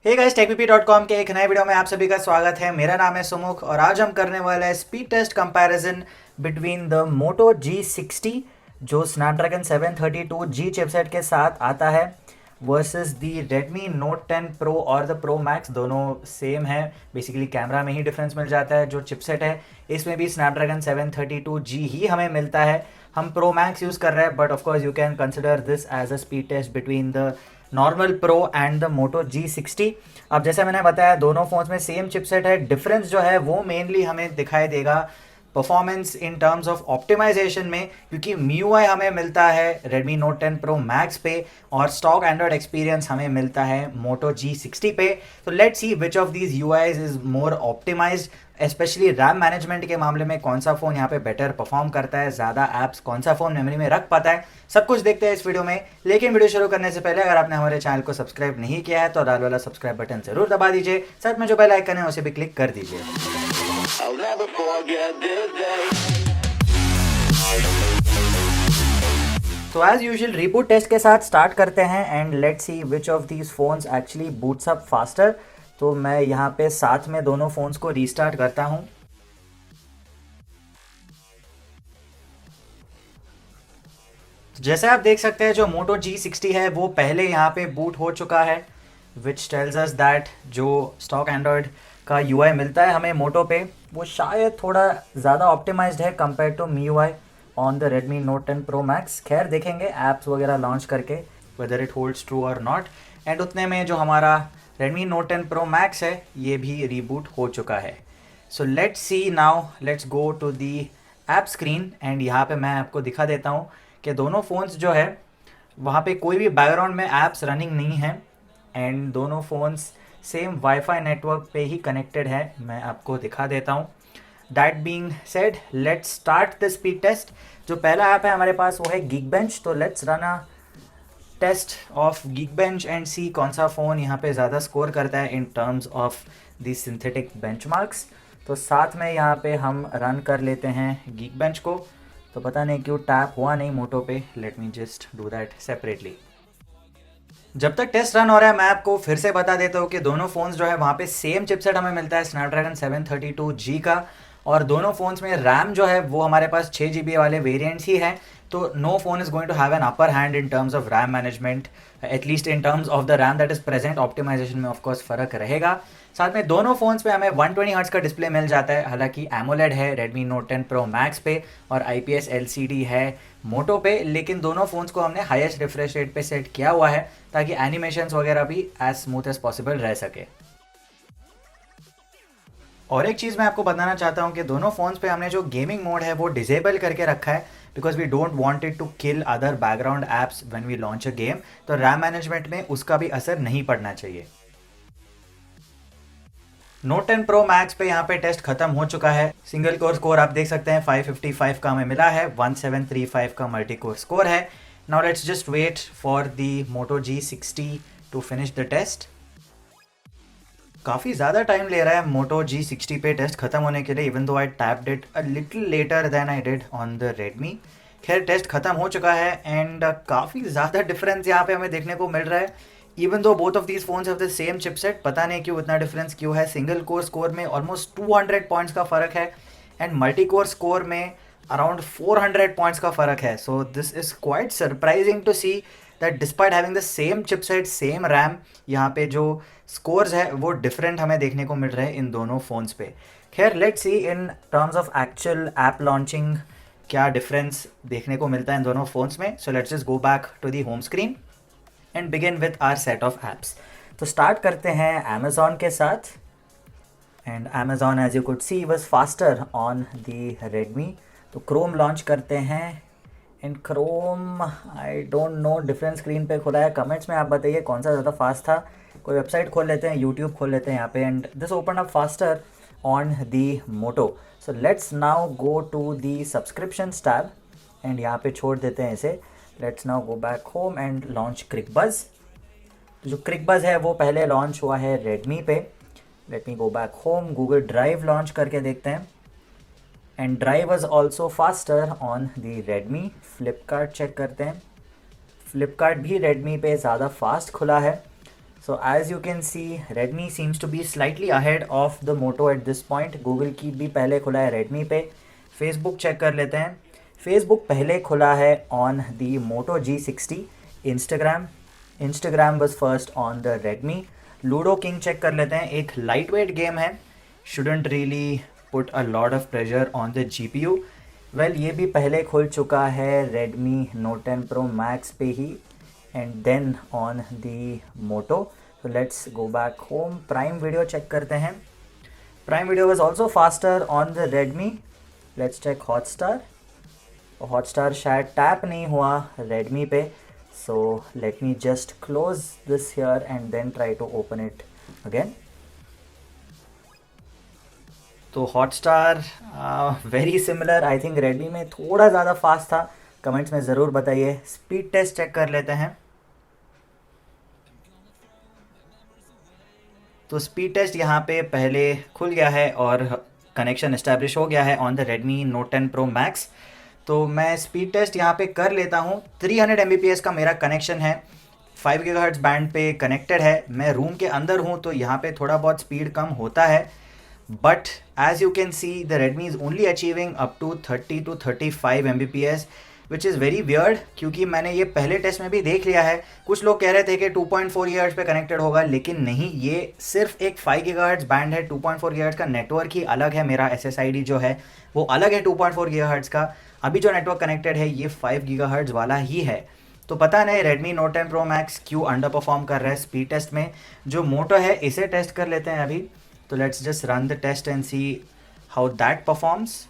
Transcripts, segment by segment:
Hey guys techbp.com के एक नए वीडियो में आप सभी का स्वागत है। मेरा नाम है सुमुख और आज हम करने वाले हैं speed test comparison between the Moto G60 जो Snapdragon 732G चिपसेट के साथ आता है वर्सेस दी Redmi Note 10 Pro और द Pro Max। दोनों सेम है, बेसिकली कैमरा में ही डिफरेंस मिल जाता है। जो चिपसेट है इसमें भी Snapdragon 732G ही हमें मिलता है। हम Pro Max यूज़ कर रहे हैं, but of course you can consider this as a speed test between the normal pro and the Moto G60। अब जैसे मैंने बताया दोनों फ़ोन्स में सेम चिपसेट है। डिफरेंस जो है वो मेनली हमें दिखाई देगा performance in terms of optimization में, क्योंकि MIUI हमें मिलता है Redmi Note 10 Pro Max पे और स्टॉक एंड्रॉयड एक्सपीरियंस हमें मिलता है Moto G60 पे। तो let's see which of these UIs is more optimized, especially RAM management के मामले में कौन सा फ़ोन यहाँ पे बेटर परफॉर्म करता है, ज़्यादा ऐप्स कौन सा फ़ोन मेमोरी में रख पाता है, सब कुछ देखते हैं इस वीडियो में। लेकिन वीडियो शुरू करने से पहले अगर आपने हमारे चैनल को सब्सक्राइब नहीं किया है तो लाल वाला सब्सक्राइब बटन जरूर दबा दीजिए, साथ में जो बेल आइकन है उसे भी क्लिक कर दीजिए। I'll never forget this day. तो एज यूजुअल रीबूट टेस्ट के साथ स्टार्ट करते हैं and let's see which of these phones actually boots up faster. तो मैं यहाँ पे साथ में दोनों फोन्स को रीस्टार्ट करता हूँ। जैसे आप देख सकते हैं जो Moto G60 है वो पहले यहाँ पे बूट हो चुका है, विच टेल्स अस दैट जो स्टॉक एंड्रॉयड का UI मिलता है हमें मोटो पे वो शायद थोड़ा ज़्यादा ऑप्टिमाइज्ड है compare to MIUI on the Redmi Note 10 Pro Max। खैर देखेंगे ऐप्स वगैरह लॉन्च करके वेदर इट होल्ड्स ट्रू और नॉट। एंड उतने में जो हमारा Redmi Note 10 Pro Max है ये भी रीबूट हो चुका है। So let's see now, let's go to the app screen and यहाँ पे मैं आपको दिखा देता हूँ कि दोनों फ़ोन्स जो है वहाँ पे कोई भी बैकग्राउंड में ऐप्स रनिंग नहीं है एंड दोनों फ़ोन्स सेम वाईफाई नेटवर्क पे ही कनेक्टेड है। मैं आपको दिखा देता हूँ। That being said let's start the speed test. जो पहला ऐप है हमारे पास वो है Geekbench। तो let's run a test of Geekbench and see कौन सा फ़ोन यहाँ पे ज़्यादा स्कोर करता है in terms of the synthetic benchmarks. तो साथ में यहाँ पे हम रन कर लेते हैं Geekbench को। तो पता नहीं क्यों टैप हुआ नहीं मोटो पे, let me just do that separately. जब तक टेस्ट रन हो रहा है मैं आपको फिर से बता देता हूँ कि दोनों फ़ोन्स जो है वहाँ पे सेम चिपसेट हमें मिलता है Snapdragon 732G का, और दोनों फ़ोन्स में रैम जो है वो हमारे पास 6 GB वाले वेरिएंट्स ही हैं। तो no phone is going to have an upper hand in terms of RAM management, at least in terms of the RAM that is present. Optimization में ऑफकोर्स फ़र्क रहेगा। साथ में दोनों फ़ोन्स पे हमें 120 हर्ट्ज़ का डिस्प्ले मिल जाता है। हालांकि एमोलेड है Redmi Note 10 Pro Max पे और IPS LCD है मोटो पे, लेकिन दोनों फ़ोन्स को हमने हाईएस्ट रिफ्रेश रेट पे सेट किया हुआ है ताकि एनिमेशंस वगैरह भी एज स्मूथ एज पॉसिबल रह सके। और एक चीज़ मैं आपको बताना चाहता हूँ कि दोनों फ़ोन्स पे हमने जो गेमिंग मोड है वो डिसेबल करके रखा है because we don't want it to kill other background apps when we launch a game. तो रैम मैनेजमेंट में उसका भी असर नहीं पड़ना चाहिए। Note 10 Pro Max पे यहाँ पे टेस्ट खत्म हो चुका है। सिंगल कोर स्कोर आप देख सकते हैं 555 का हमें मिला है, 1735 का मल्टी कोर स्कोर है। Now let's just wait for the Moto G60 to finish the test. काफ़ी ज़्यादा टाइम ले रहा है Moto G60 पे टेस्ट खत्म होने के लिए, even though I tapped it a little later than I did on the Redmi। खैर टेस्ट खत्म हो चुका है एंड काफ़ी ज़्यादा डिफरेंस यहाँ पे हमें देखने को मिल रहा है। Even though both of these phones have the same chipset, पता नहीं क्यों इतना डिफरेंस क्यों है। सिंगल कोर स्कोर में ऑलमोस्ट 200 पॉइंट्स का फ़र्क है एंड मल्टी कोर स्कोर में अराउंड 400 पॉइंट्स का फ़र्क है। So this is quite surprising to see that despite having the same chipset same RAM, यहाँ पे जो स्कोर्स है वो डिफरेंट हमें देखने को मिल रहे हैं इन दोनों फ़ोन्स पे। खैर let's see in terms of actual app launching क्या डिफरेंस देखने को मिलता है इन दोनों फ़ोन्स में। So let's just go back to the home screen and begin with our set of apps. तो स्टार्ट करते हैं Amazon के साथ and Amazon as you could see was faster on the Redmi। तो Chrome लॉन्च करते हैं and Chrome I don't know, different screen पे खुला है। कमेंट्स में आप बताइए कौन सा ज़्यादा फास्ट था। कोई वेबसाइट खोल लेते हैं, YouTube खोल लेते हैं यहाँ पे and this open up faster on the Moto। So let's now go to the subscriptions tab and यहाँ पे छोड़ देते हैं इसे। Let's now go back home and launch CrickBuzz। तो जो CrickBuzz है वो पहले लॉन्च हुआ है Redmi पे। Let me go back home, Google Drive launch करके देखते हैं and drive was also faster on the Redmi। Flipkart check करते हैं, फ्लिपकार्ट भी Redmi पे ज़्यादा फास्ट खुला है। So as you can see, Redmi seems to be slightly ahead of the Moto at this point. Google Keep भी पहले खुला है Redmi पे. Facebook चेक कर लेते हैं. Facebook पहले खुला है on the Moto G60. Instagram was first on the Redmi. Ludo King चेक कर लेते हैं. एक lightweight game है. Shouldn't really put a lot of pressure on the GPU. Well, ये भी पहले खुल चुका है Redmi Note 10 Pro Max पे ही. And then on the Moto. So let's go back home. Prime Video check करते हैं. Prime Video was also faster on the Redmi. Let's check Hotstar. Hotstar शायद tap नहीं हुआ Redmi पे. So let me just close this here and then try to open it again. तो Hotstar very similar. I think Redmi में थोड़ा ज़्यादा fast था. Comments में ज़रूर बताइए. स्पीड टेस्ट चेक कर लेते हैं. तो स्पीड टेस्ट यहाँ पे पहले खुल गया है और कनेक्शन इस्टेब्लिश हो गया है on the Redmi Note 10 Pro Max. तो मैं स्पीड टेस्ट यहाँ पे कर लेता हूँ. 300 Mbps का मेरा कनेक्शन है. 5 GHz बैंड पे कनेक्टेड है. मैं रूम के अंदर हूँ तो यहाँ पे थोड़ा बहुत स्पीड कम होता है. But as you can see the Redmi is only achieving up to 30 to 35 Mbps, which is very weird, क्योंकि मैंने ये पहले टेस्ट में भी देख लिया है. कुछ लोग कह रहे थे कि 2.4 GHz पे कनेक्टेड होगा, लेकिन नहीं, ये सिर्फ एक 5 GHz बैंड है. 2.4 GHz का नेटवर्क ही अलग है. मेरा SSID जो है वो अलग है 2.4 GHz का. अभी जो नेटवर्क कनेक्टेड है ये 5 GHz वाला ही है. तो पता नहीं Redmi Note 10 Pro Max क्यों अंडर परफॉर्म कर रहा है स्पीड टेस्ट में. जो मोटो है इसे टेस्ट कर लेते हैं अभी. तो let's just run the test and see how that performs.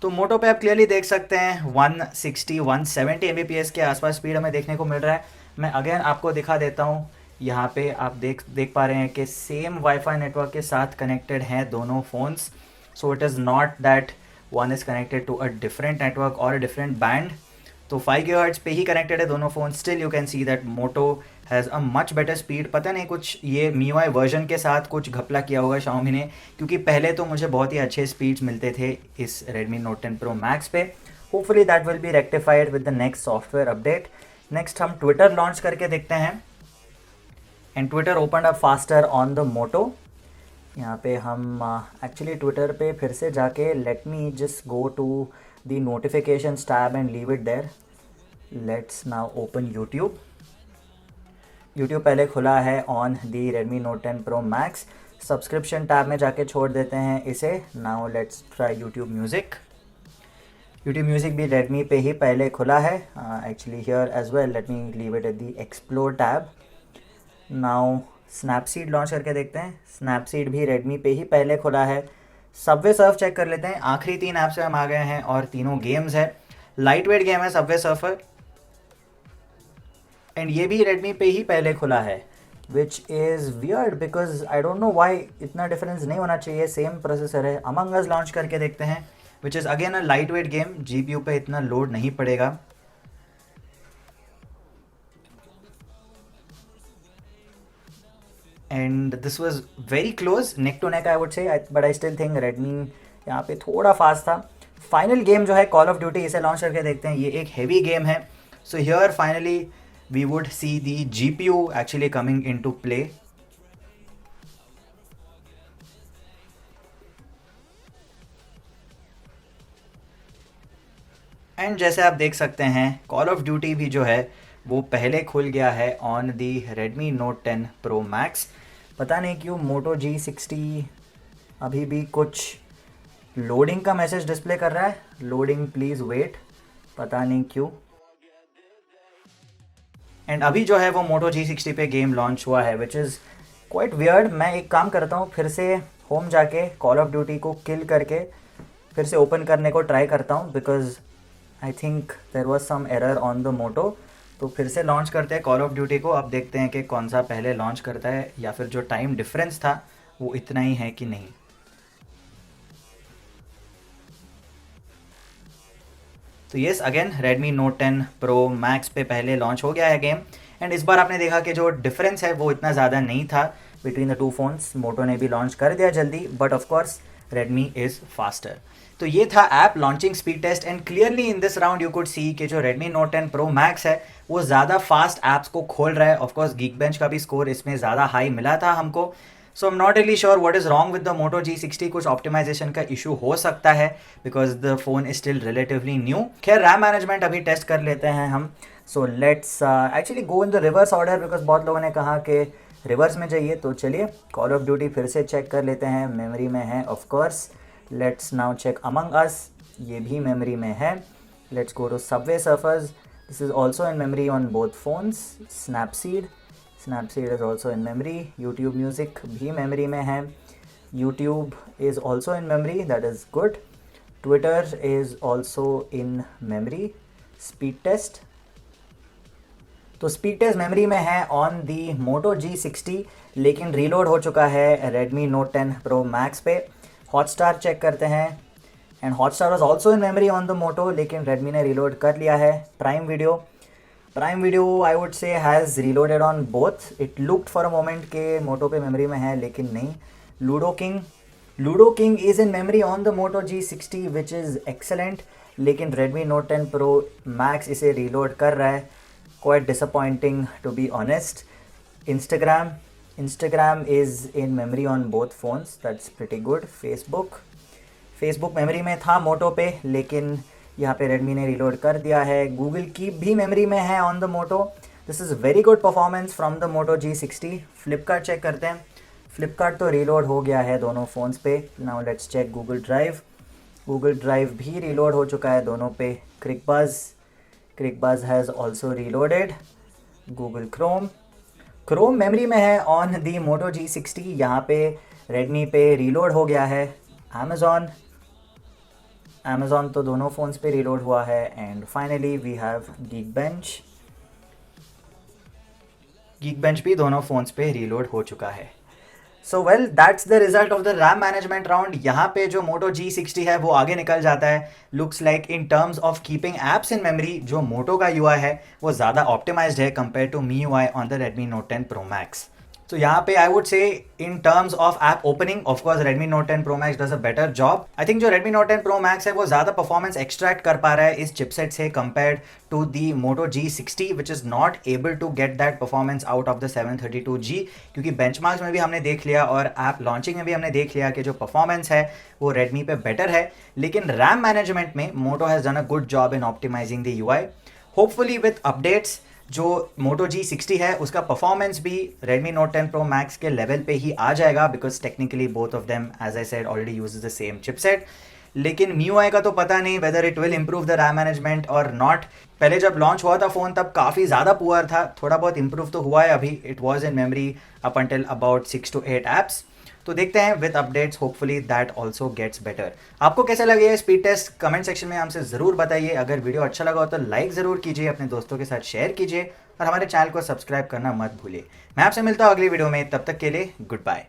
तो मोटो पे आप क्लियरली देख सकते हैं 160-170 Mbps के आसपास स्पीड हमें देखने को मिल रहा है. मैं अगेन आपको दिखा देता हूँ. यहाँ पे आप देख पा रहे हैं कि सेम वाईफाई नेटवर्क के साथ कनेक्टेड हैं दोनों phones. So it is not that one is connected to a different network और अ डिफरेंट बैंड. तो 5 GHz पे ही कनेक्टेड है दोनों phone. Still you can see that Moto has a much better speed. पता नहीं कुछ ये MIUI वर्जन के साथ कुछ घपला किया होगा Xiaomi ने, क्योंकि पहले तो मुझे बहुत ही अच्छे स्पीड्स मिलते थे इस Redmi Note 10 Pro Max पे. Hopefully that will be rectified with the next software update. Next हम ट्विटर लॉन्च करके देखते हैं. And Twitter open up faster on the Moto. यहाँ पे हम एक्चुअली ट्विटर पे फिर से जाके let me just go to the notifications tab and leave it there. Let's now open YouTube. YouTube पहले खुला है on the Redmi Note 10 Pro Max. Subscription tab में जाके छोड़ देते हैं इसे. Now let's try YouTube music. YouTube music भी Redmi पे ही पहले खुला है. Actually here as well. Let me leave it at the explore tab. Now Snapseed launch करके देखते हैं. स्नैपसीड भी Redmi पे ही पहले खुला है. सबवे सर्फ चेक कर लेते हैं. आखिरी 3 ऐप से हम आ गए हैं और तीनों गेम्स है. लाइट वेट गेम है सबवे सर्फर. एंड ये भी Redmi पे ही पहले खुला है, which is weird because I don't know why इतना डिफरेंस नहीं होना चाहिए. सेम प्रोसेसर है. अमंग अस लॉन्च करके देखते हैं, which is again a lightweight game. GPU पे इतना लोड नहीं पड़ेगा. And this was very close, neck to neck I would say, but I still think Redmi यहाँ पे थोड़ा फास्ट था. फाइनल गेम जो है कॉल ऑफ ड्यूटी, इसे लॉन्च करके देखते हैं. ये एक हैवी गेम है. So here finally we would see the GPU actually coming into play. And जैसे आप देख सकते हैं कॉल ऑफ ड्यूटी भी जो है वो पहले खुल गया है on the Redmi Note 10 Pro Max. पता नहीं क्यों Moto G60 अभी भी कुछ लोडिंग का मैसेज डिस्प्ले कर रहा है. Loading please wait. पता नहीं क्यों. एंड अभी जो है वो Moto G60 पे गेम लॉन्च हुआ है, विच इज़ क्वाइट वियर्ड. मैं एक काम करता हूँ, फिर से होम जाके कॉल ऑफ ड्यूटी को किल करके फिर से ओपन करने को ट्राई करता हूँ, because I think there was some error on the Moto. तो फिर से लॉन्च करते हैं कॉल ऑफ ड्यूटी को. अब देखते हैं कि कौन सा पहले लॉन्च करता है, या फिर जो टाइम डिफरेंस था वो इतना ही है कि नहीं. तो yes, again Redmi Note 10 Pro Max पे पहले लॉन्च हो गया है गेम. एंड इस बार आपने देखा कि जो डिफरेंस है वो इतना ज़्यादा नहीं था between the two phones. Moto ने भी लॉन्च कर दिया जल्दी, but of course Redmi is faster. तो ये था app launching speed test and clearly in this round you could see कि जो Redmi Note 10 Pro Max है वो ज़्यादा फास्ट ऐप्स को खोल रहा है. ऑफकोर्स Geekbench का भी स्कोर इसमें ज़्यादा हाई मिला था हमको. So I am not really sure what is wrong with the Moto G60. कुछ ऑप्टिमाइजेशन का इशू हो सकता है because the phone is still relatively new. खैर रैम मैनेजमेंट अभी टेस्ट कर लेते हैं हम. So let's actually go in the reverse order because बहुत लोगों ने कहा कि रिवर्स में जाइए. तो चलिए कॉल ऑफ ड्यूटी फिर से चेक कर लेते हैं. मेमोरी में है of course. Let's now check among us. ये भी मेमोरी में है. Let's go to subway surfers. This is also in memory on both phones. Snapseed is also in memory. YouTube Music भी memory में है. YouTube is also in memory. That is good. Twitter is also in memory. Speed test. तो speed test memory में है on the Moto G60 लेकिन reload हो चुका है Redmi Note 10 Pro Max पे. Hotstar चेक करते हैं. And Hotstar was also in memory on the Moto लेकिन Redmi ने reload कर लिया है. Prime Video I would say has reloaded on both. It looked for a moment के Moto पे memory में है लेकिन नहीं. Ludo King is in memory on the Moto G60 which is excellent लेकिन Redmi Note 10 Pro Max इसे reload कर रहा है. Quite disappointing to be honest. Instagram is in memory on both phones. That's pretty good. Facebook memory में था Moto पे लेकिन यहाँ पे Redmi ने reload कर दिया है. Google Keep भी memory में है on the Moto. This is very good performance from the Moto G60. Flipkart चेक करते हैं. Flipkart तो reload हो गया है दोनों फ़ोन्स पे. Now let's check Google Drive भी reload हो चुका है दोनों पे. ClickBuzz has also reloaded. Google Chrome memory में है on the Moto G60. यहाँ पे Redmi पे reload हो गया है. Amazon तो दोनों फ़ोन्स पे reload हुआ है. And finally we have Geekbench भी दोनों फ़ोन्स पे reload हो चुका है. So well that's the result of the RAM management round. यहाँ पे जो Moto G60 है वो आगे निकल जाता है. Looks like in terms of keeping apps in memory जो Moto का UI है वो ज़्यादा ऑप्टिमाइज्ड है compare to MIUI on the Redmi Note 10 Pro Max. तो यहाँ पे आई वुड से इन terms of app opening of course Redmi Note 10 Pro Max does a better job. I think जो Redmi Note 10 Pro Max है वो ज़्यादा परफॉर्मेंस एक्सट्रैक्ट कर पा रहा है इस चिपसेट से compared to the Moto G60 which is not able to get that performance out of the 732G. क्योंकि बेंचमार्क्स में भी हमने देख लिया और ऐप लॉन्चिंग में भी हमने देख लिया कि जो परफॉर्मेंस है वो Redmi पे बेटर है. लेकिन रैम मैनेजमेंट में Moto has done a good job in optimizing the UI. Hopefully with updates जो Moto G60 है उसका परफॉर्मेंस भी Redmi Note 10 Pro Max के लेवल पे ही आ जाएगा because technically both of them as I said already uses the same chipset. लेकिन MIUI का तो पता नहीं whether it will improve the RAM management और नॉट. पहले जब लॉन्च हुआ था फ़ोन तब काफ़ी ज़्यादा पुअर था. थोड़ा बहुत इम्प्रूव तो हुआ है अभी. It was in memory up until about 6 to 8 apps. तो देखते हैं with updates hopefully that also gets better. आपको कैसा लगे स्पीड टेस्ट कमेंट सेक्शन में हमसे ज़रूर बताइए. अगर वीडियो अच्छा लगा हो तो लाइक ज़रूर कीजिए, अपने दोस्तों के साथ शेयर कीजिए और हमारे चैनल को सब्सक्राइब करना मत भूलिए. मैं आपसे मिलता हूँ अगली वीडियो में. तब तक के लिए गुड बाय.